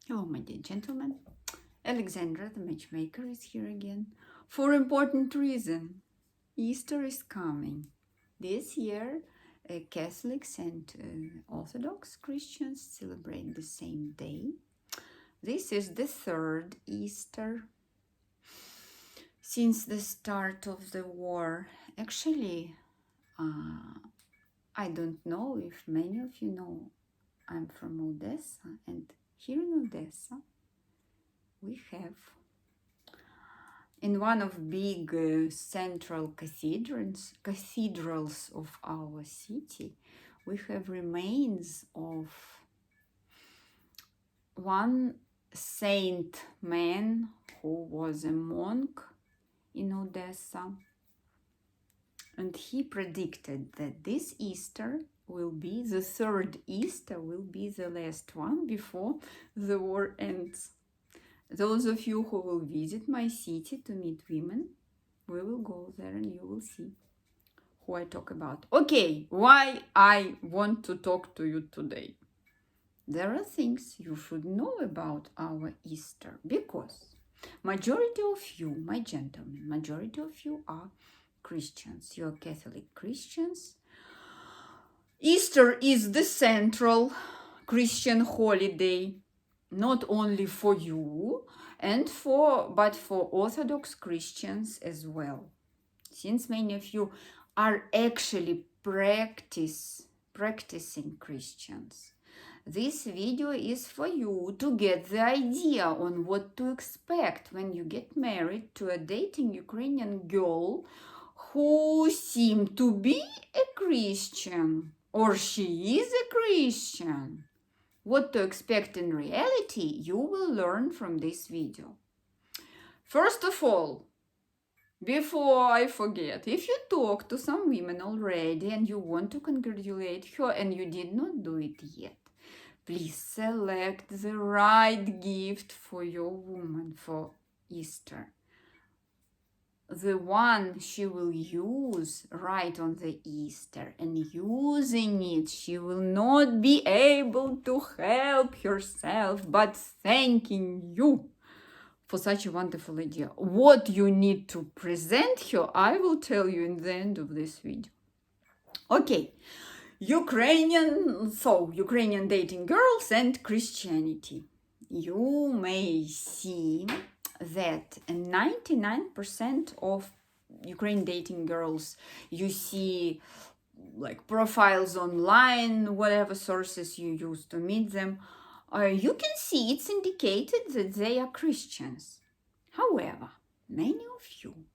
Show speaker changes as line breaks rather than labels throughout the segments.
Hello, my dear gentlemen. Alexandra, the matchmaker, is here again for important reason. Easter is coming. This year, Catholics and Orthodox Christians celebrate the same day. This is the third Easter since the start of the war. Actually, I don't know if many of you know I'm from Odessa, and here in Odessa we have in one of big central cathedrals of our city, we have remains of one saint man who was a monk in Odessa, and he predicted that this Easter will be the third Easter, will be the last one before the war ends. Those of you who will visit my city to meet women, we will go there and you will see who I talk about. Okay, why I want to talk to you today? There are things you should know about our Easter because majority of you, my gentlemen, majority of you are Christians. You are Catholic Christians. Easter is the central Christian holiday, not only for you but for Orthodox Christians as well. Since many of you are actually practicing Christians, this video is for you to get the idea on what to expect when you get married to a dating Ukrainian girl who seems to be a Christian, or she is a Christian. What to expect in reality, you will learn from this video. First of all, before I forget, if you talk to some women already and you want to congratulate her and you did not do it yet, please select the right gift for your woman for Easter. The one she will use right on the Easter, and using it she will not be able to help herself but thanking you for such a wonderful idea. What you need to present her, I will tell you in the end of this video. Okay, Ukrainian dating girls and Christianity. You may see that 99% of Ukrainian dating girls, you see like profiles online, whatever sources you use to meet them, you can see it's indicated that they are Christians. However, many of you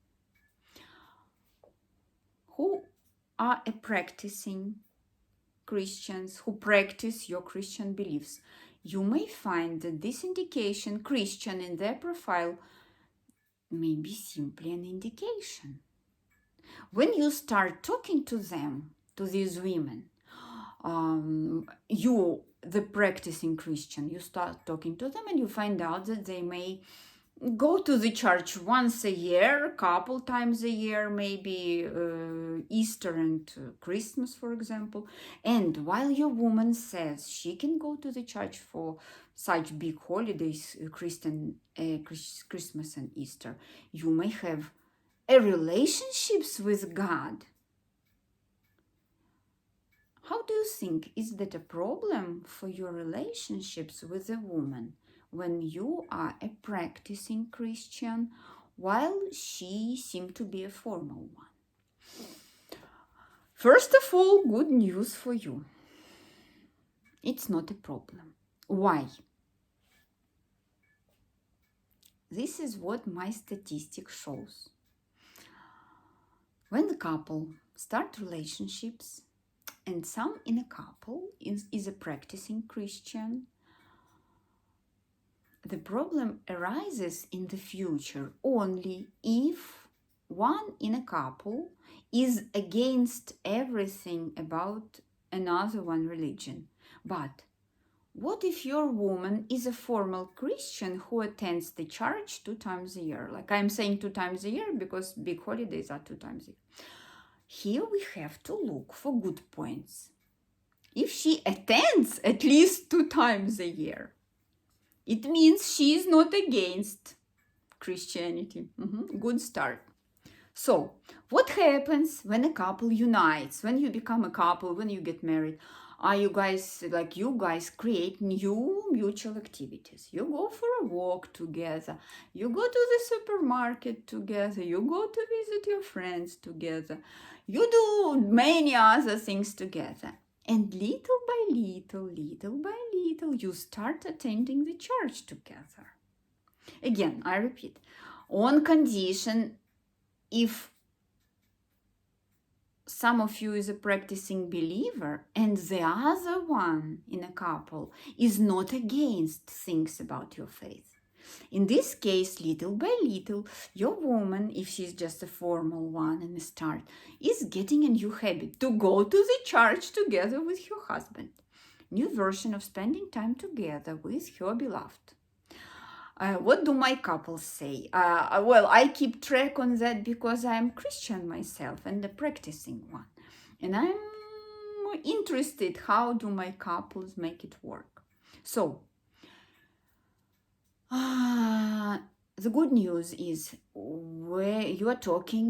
who are practicing Christians, who practice your Christian beliefs, you may find that this indication, Christian, in their profile may be simply an indication. When you start talking to them, to these women, you, the practicing Christian, you start talking to them and you find out that they may go to the church once a year, a couple times a year, maybe Easter and Christmas, for example. And while your woman says she can go to the church for such big holidays, Christmas and Easter, you may have a relationships with God. How do you think? Is that a problem for your relationships with a woman when you are a practicing Christian while she seems to be a formal one? First of all, good news for you. It's not a problem. Why? This is what my statistic shows. When the couple start relationships, and some in a couple is a practicing Christian, the problem arises in the future only if one in a couple is against everything about another one religion. But what if your woman is a formal Christian who attends the church 2 times a year? Like I'm saying 2 times a year because big holidays are 2 times a year. Here we have to look for good points. If she attends at least 2 times a year, It means she is not against Christianity. Good start. So, what happens when a couple unites, when you become a couple, when you get married? You guys create new mutual activities. You go for a walk together. You go to the supermarket together. You go to visit your friends together. You do many other things together. And little by little, you start attending the church together. Again, I repeat, on condition if some of you is a practicing believer and the other one in a couple is not against things about your faith. In this case, little by little, your woman, if she's just a formal one in the start, is getting a new habit to go to the church together with her husband. New version of spending time together with her beloved. What do my couples say? Well, I keep track on that because I'm Christian myself and a practicing one. And I'm interested how do my couples make it work. So, the good news is where you are talking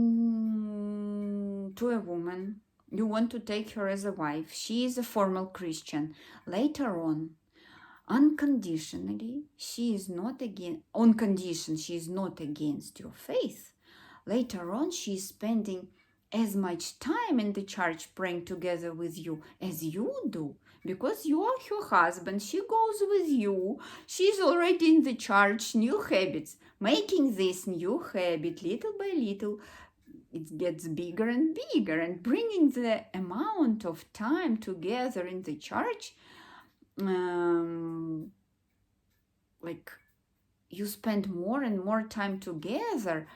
to a woman, you want to take her as a wife, she is a formal Christian. Later on, unconditionally, she is not on condition she is not against your faith. Later on, she is spending as much time in the church praying together with you as you do, because you are her husband. She goes with you. She's already in the church. New habits. Making this new habit little by little, it gets bigger and bigger, and bringing the amount of time together in the church, like you spend more and more time together,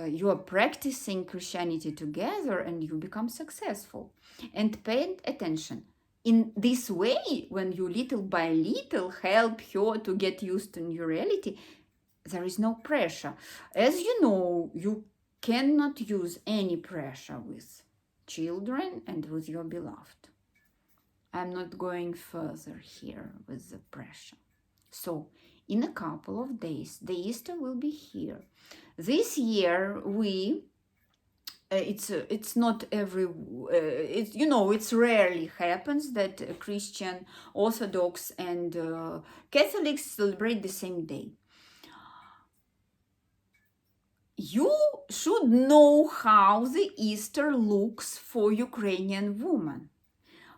you are practicing Christianity together, and you become successful. And pay attention. In this way, when you little by little help her to get used to new reality, there is no pressure. As you know, you cannot use any pressure with children and with your beloved. I'm not going further here with the pressure. So, in a couple of days, the Easter will be here. This year, it's not every, it's rarely happens that Christian, Orthodox, and Catholics celebrate the same day. You should know how the Easter looks for Ukrainian women.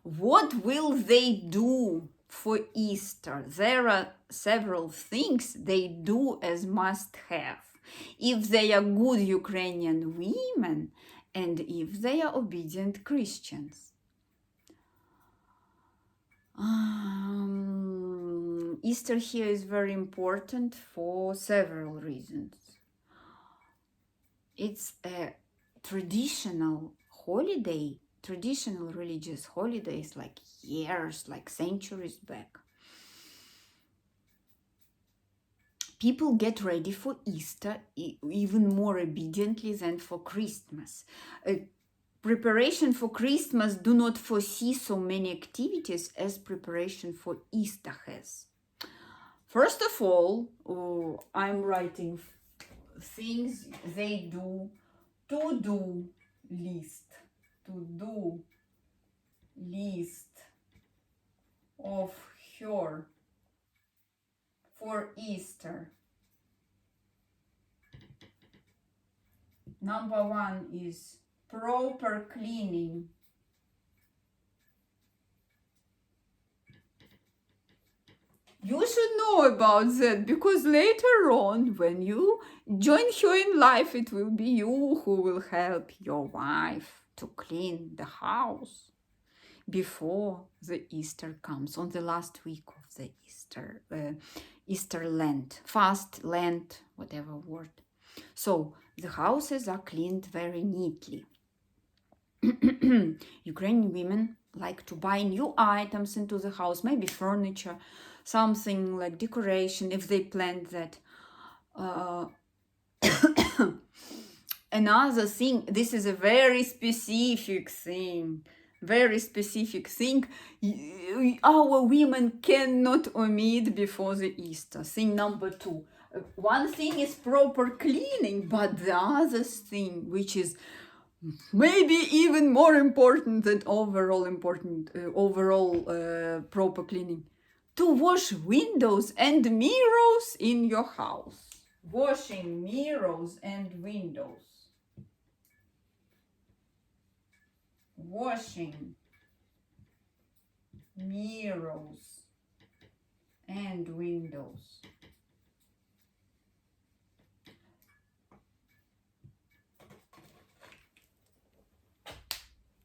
What will they do for Easter? There are several things they do as must-have. If they are good Ukrainian women and if they are obedient Christians. Easter here is very important for several reasons. It's a traditional holiday, traditional religious holidays like years, like centuries back. People get ready for Easter even more obediently than for Christmas. Preparation for Christmas do not foresee so many activities as preparation for Easter has. First of all, I'm writing things they do, to-do list of her for Easter. Number one is proper cleaning. You should know about that, because later on, when you join her in life, it will be you who will help your wife to clean the house before the Easter comes, on the last week of the Easter Lent, fast Lent, whatever word. So the houses are cleaned very neatly. Ukrainian women like to buy new items into the house, maybe furniture, something like decoration, if they planned that. Another thing, this is a very specific thing. very specific thing our women cannot omit before the Easter. Thing number 2. One thing is proper cleaning, but the other thing, which is maybe even more important than overall proper cleaning, to wash windows and mirrors in your house. Washing mirrors and windows. Washing mirrors and windows.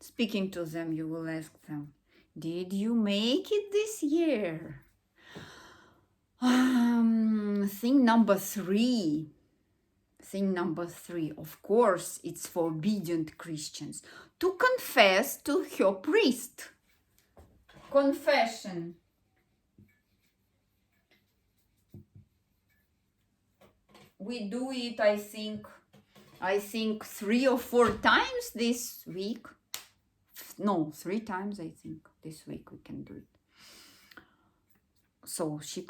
Speaking to them, you will ask them, did you make it this year? Thing number 3. Thing number 3, of course, it's for obedient Christians to confess to her priest. Confession. We do it, I think 3 or 4 times this week. No, 3 times, I think, this week we can do it. So she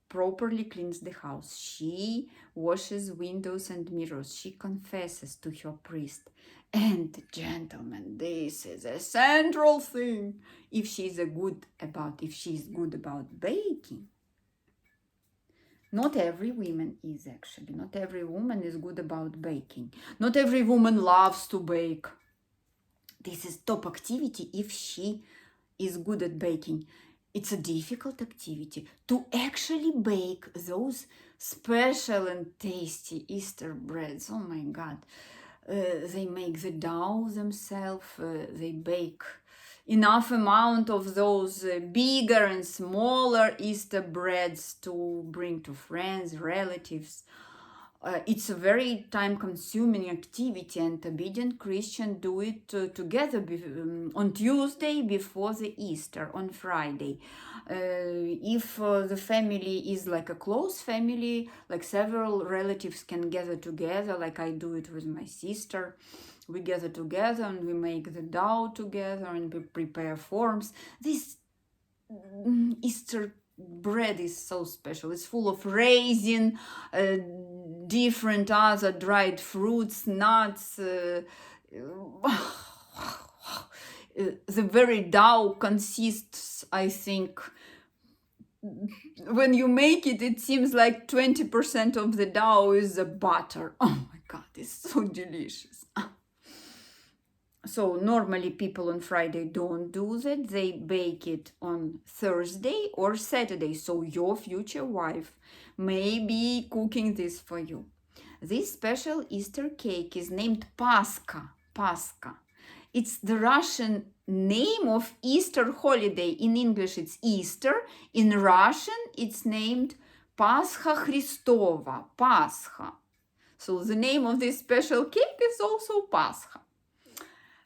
properly cleans the house. She washes windows and mirrors. She confesses to her priest. And gentlemen, this is a central thing. If she's good about baking. Not every woman is actually. Not every woman is good about baking. Not every woman loves to bake. This is top activity if she is good at baking. It's a difficult activity to actually bake those special and tasty Easter breads. Oh my God. They make the dough themselves. They bake enough amount of those bigger and smaller Easter breads to bring to friends, relatives. It's a very time-consuming activity, and obedient Christians do it together on Tuesday before the Easter, on Friday. If the family is like a close family, like several relatives can gather together, like I do it with my sister. We gather together and we make the dough together and we prepare forms. This Easter bread is so special. It's full of raisin, different other dried fruits, nuts. The very dough consists, I think, when you make it, it seems like 20% of the dough is the butter. Oh my God, it's so delicious. So normally people on Friday don't do that. They bake it on Thursday or Saturday. So your future wife may be cooking this for you. This special Easter cake is named Pascha. Pascha. It's the Russian name of Easter holiday. In English it's Easter. In Russian it's named Pascha Hristova. Pascha. So the name of this special cake is also Pascha.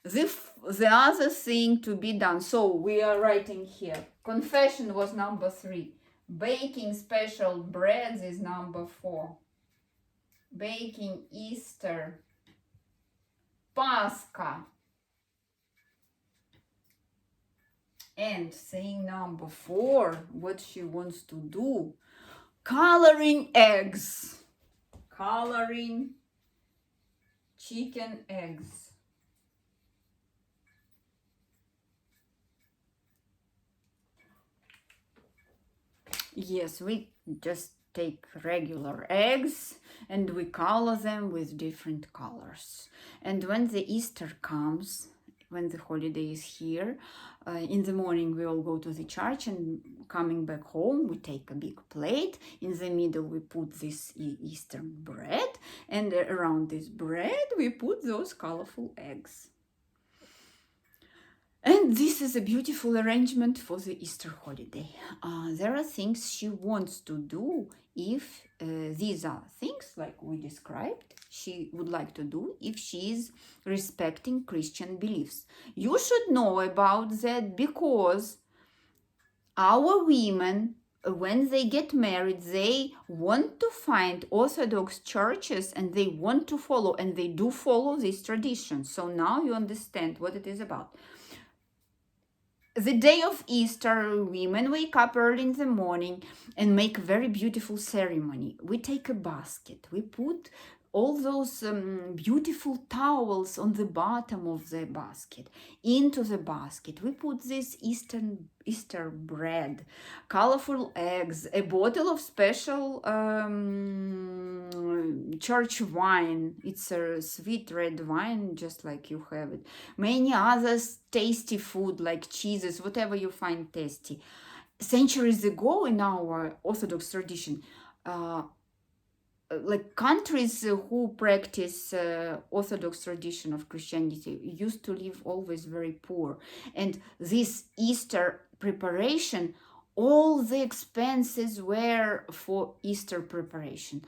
The other thing to be done, so we are writing here, confession was number 3, baking special breads is number 4, baking Easter, Pascha, and saying number 4, what she wants to do, coloring eggs, coloring chicken eggs. Yes, we just take regular eggs and we color them with different colors. And when the Easter comes, when the holiday is here, in the morning we all go to the church, and coming back home we take a big plate. In the middle we put this Easter bread, and around this bread we put those colorful eggs. And this is a beautiful arrangement for the Easter holiday. There are things she wants to do if these are things like we described, she would like to do if she is respecting Christian beliefs. You should know about that because our women, when they get married, they want to find Orthodox churches and they want to follow, and they do follow these traditions. So now you understand what it is about. The day of Easter, women wake up early in the morning and make a very beautiful ceremony. We take a basket, we put all those beautiful towels on the bottom of the basket into the basket. We put this Easter bread, colorful eggs, a bottle of special church wine. It's a sweet red wine, just like you have it. Many others tasty food like cheeses, whatever you find tasty. Centuries ago in our Orthodox tradition, like countries who practice Orthodox tradition of Christianity used to live always very poor. And this Easter preparation, all the expenses were for Easter preparation.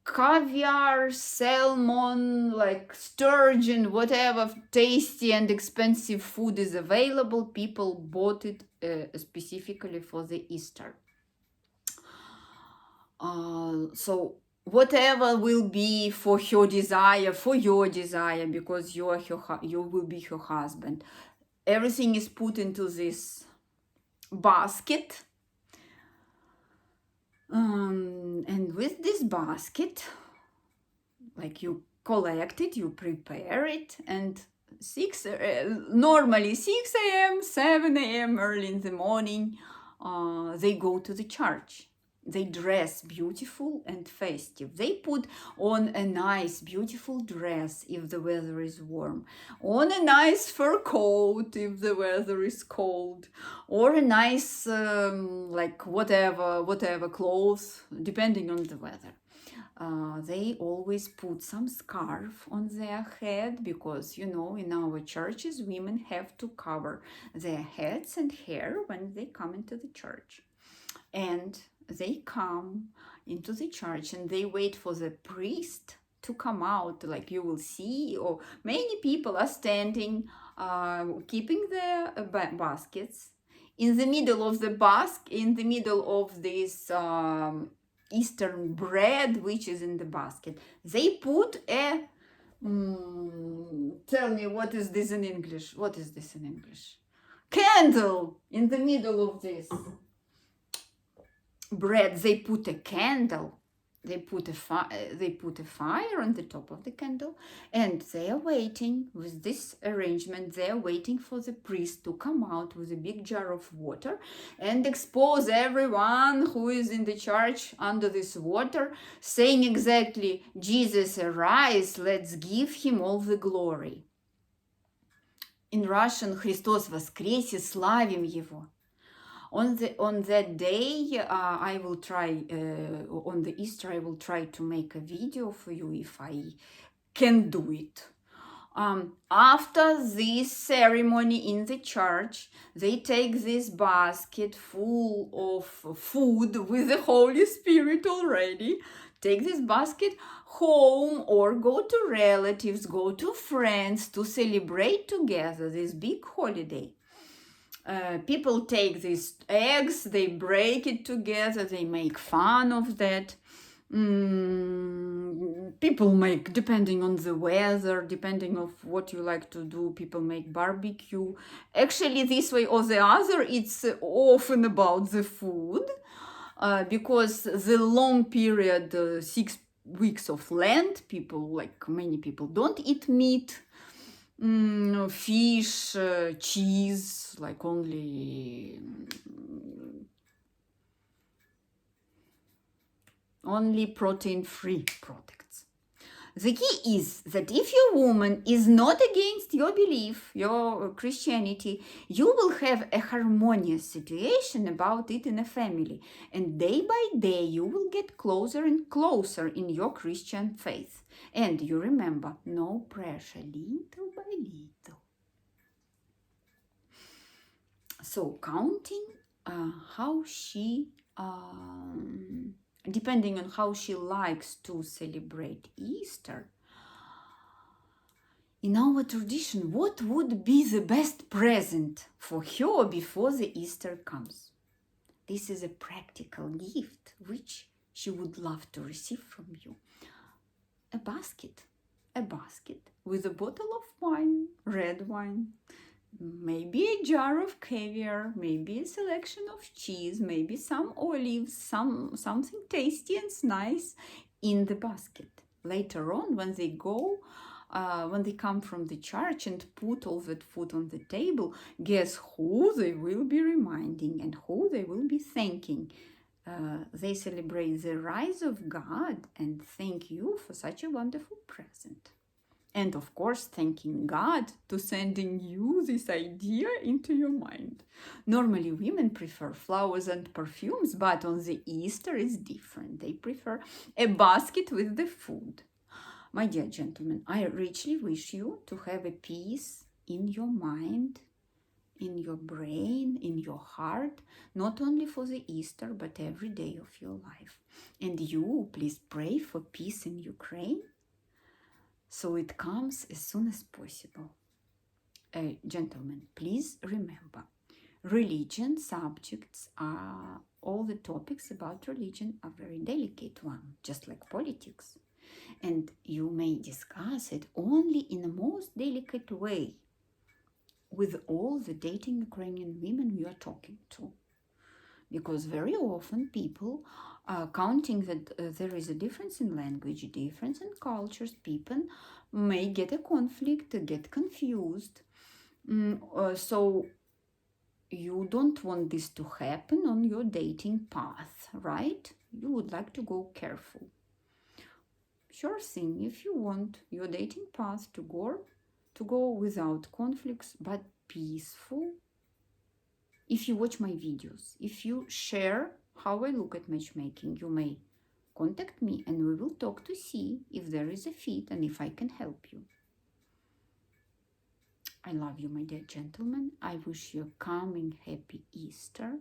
Caviar, salmon, like sturgeon, whatever tasty and expensive food is available, people bought it specifically for the Easter. So whatever will be for her desire, for your desire, because you are you will be her husband. Everything is put into this basket. And with this basket, like you collect it, you prepare it, and normally 6 a.m., 7 a.m. early in the morning, they go to the church. They dress beautiful and festive. They put on a nice, beautiful dress if the weather is warm, on a nice fur coat if the weather is cold, or a nice, like whatever clothes, depending on the weather. They always put some scarf on their head because, you know, in our churches, women have to cover their heads and hair when they come into the church. And they come into the church and they wait for the priest to come out, like you will see, or many people are standing, keeping their baskets in the middle of the in the middle of this Eastern bread which is in the basket. They put a tell me, what is this in English? What is this in English? Candle in the middle of this bread. They put a candle. They put a fire on the top of the candle, and they are waiting with this arrangement. They are waiting for the priest to come out with a big jar of water and expose everyone who is in the church under this water, saying exactly, Jesus, arise, let's give him all the glory. In Russian, Христос воскресе, славим его. On that day, I will try, on the Easter, I will try to make a video for you if I can do it. After this ceremony in the church, they take this basket full of food with the Holy Spirit already, take this basket home or go to relatives, go to friends to celebrate together this big holiday. People take these eggs, they break it together, they make fun of that. People make, depending on the weather, depending on what you like to do, people make barbecue. Actually, this way or the other, it's often about the food, because the long period, 6 weeks of Lent, people, like many people, don't eat meat. Fish, cheese, like only protein-free products. The key is that if your woman is not against your belief, your Christianity, you will have a harmonious situation about it in a family. And day by day, you will get closer and closer in your Christian faith. And you remember, no pressure, little by little. So counting how she, depending on how she likes to celebrate Easter, in our tradition, what would be the best present for her before the Easter comes? This is a practical gift which she would love to receive from you. A basket with a bottle of wine, red wine, maybe a jar of caviar, maybe a selection of cheese, maybe some olives, something tasty and nice in the basket. Later on, when they go, when they come from the church and put all that food on the table, guess who they will be reminding and who they will be thanking? They celebrate the rise of God and thank you for such a wonderful present. And of course, thanking God to sending you this idea into your mind. Normally, women prefer flowers and perfumes, but on the Easter it's different. They prefer a basket with the food. My dear gentlemen, I richly wish you to have a peace in your mind, in your brain, in your heart, not only for the Easter, but every day of your life. And you, please pray for peace in Ukraine, so it comes as soon as possible. Gentlemen, please remember, religion subjects are, all the topics about religion are very delicate one, just like politics. And you may discuss it only in the most delicate way with all the dating Ukrainian women you are talking to. Because very often people are counting that there is a difference in language, difference in cultures, people may get a conflict, get confused. So you don't want this to happen on your dating path, right? You would like to go careful. Sure thing, if you want your dating path to go without conflicts, but peaceful. If you watch my videos, if you share how I look at matchmaking, you may contact me and we will talk to see if there is a fit and if I can help you. I love you, my dear gentlemen. I wish you a calming, happy Easter,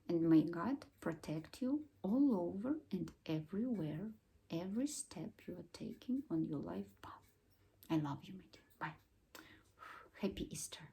and may God protect you all over and everywhere, every step you are taking on your life path. I love you, my dear. Bye. Happy Easter.